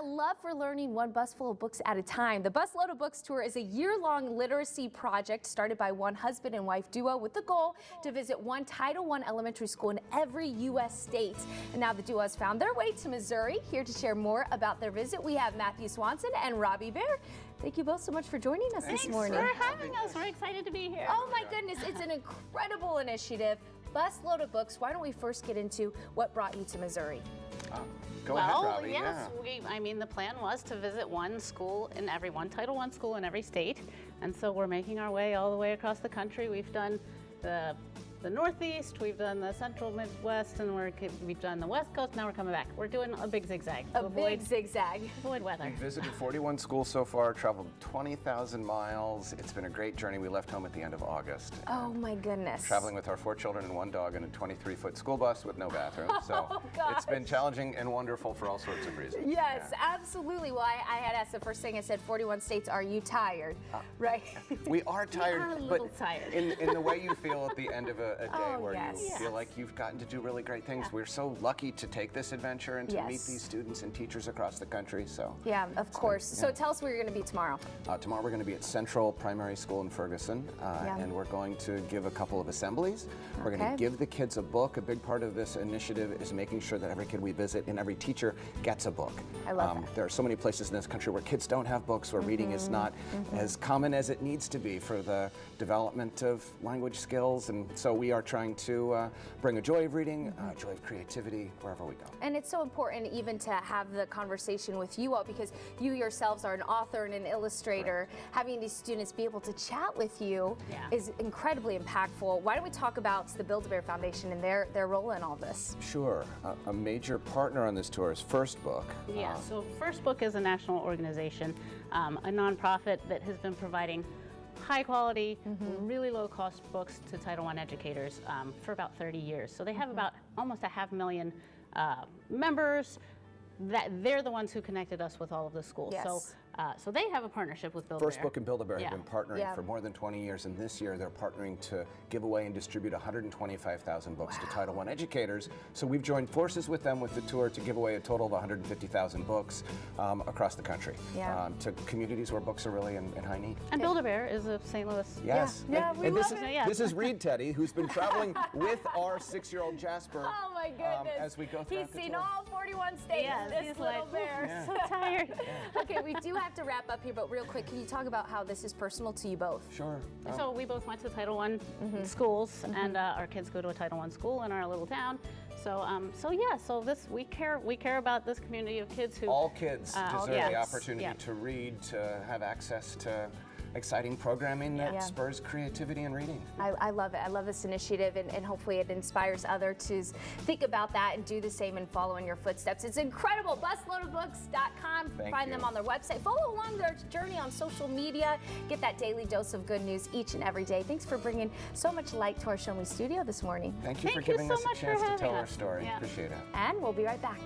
that love for learning one bus full of books at a time. The Busload of Books tour is a year-long literacy project started by one husband and wife duo with the goal to visit one Title I elementary school in every U.S. state. And now the duo has found their way to Missouri. Here to share more about their visit, we have Matthew Swanson and Robbie Bear. Thank you both so much for joining us this morning. Thanks for having us. We're excited to be here. Oh my goodness, it's an incredible initiative. Busload of Books. Why don't we first get into what brought you to Missouri? Go ahead, Robbie. Yes, the plan was to visit one school in one Title I school in every state, and so we're making our way all the way across the country. We've done the Northeast, we've done the Central Midwest, and we've done the West Coast. Now we're coming back. We're doing a big zigzag. Big zigzag. Avoid weather. We've visited 41 schools so far, traveled 20,000 miles. It's been a great journey. We left home at the end of August. Oh my goodness. Traveling with our 4 children and 1 dog in a 23-foot school bus with no bathroom. So it's been challenging and wonderful for all sorts of reasons. Yes, absolutely. Well, I had asked the first thing. I said 41 states. Are you tired? Right. We are tired, we are a little tired. In the way you feel at the end of a day where yes. you feel like you've gotten to do really great things. We're so lucky to take this adventure and to meet these students and teachers across the country. So yeah, of course. So tell us where you're going to be tomorrow. Tomorrow we're going to be at Central Primary School in Ferguson, and we're going to give a couple of assemblies. We're going to give the kids a book. A big part of this initiative is making sure that every kid we visit and every teacher gets a book. I love that. There are so many places in this country where kids don't have books, where reading is not as common as it needs to be for the development of language skills, and so we are trying to bring a joy of reading, joy of creativity wherever we go. And it's so important even to have the conversation with you all, because you yourselves are an author and an illustrator. Having these students be able to chat with you is incredibly impactful. Why don't we talk about the Build-A-Bear Foundation and their role in all this? Sure. A major partner on this tour is First Book. Yeah, so First Book is a national organization, a nonprofit that has been providing high quality, really low cost books to Title I educators for about 30 years. So they have about almost 500,000 members. They're the ones who connected us with all of the schools. Yes. So they have a partnership with Build-A-Bear. First Book and Build-A-Bear have been partnering for more than 20 years, and this year they're partnering to give away and distribute 125,000 books to Title I educators. So we've joined forces with them with the tour to give away a total of 150,000 books across the country to communities where books are really in high need. And Build-A-Bear is of St. Louis. Yes. Yeah, we love it. This is Reed Teddy, who's been traveling with our 6-year-old Jasper. Oh my goodness. As we go through He's seen all 41 states. This little bear. So tired. Okay, we do have to wrap up here, but real quick, can you talk about how this is personal to you both? Sure. So we both went to Title I schools, and our kids go to a Title I school in our little town. So we care about this community of kids who all kids deserve the opportunity to read, to have access to exciting programming that spurs creativity and reading. I love it. I love this initiative, and hopefully it inspires others to think about that and do the same and follow in your footsteps. It's incredible. Busloadofbooks.com. Find them on their website. Follow along their journey on social media. Get that daily dose of good news each and every day. Thanks for bringing so much light to our Show Me studio this morning. Thank you for giving us a chance to tell our story. Appreciate it. And we'll be right back.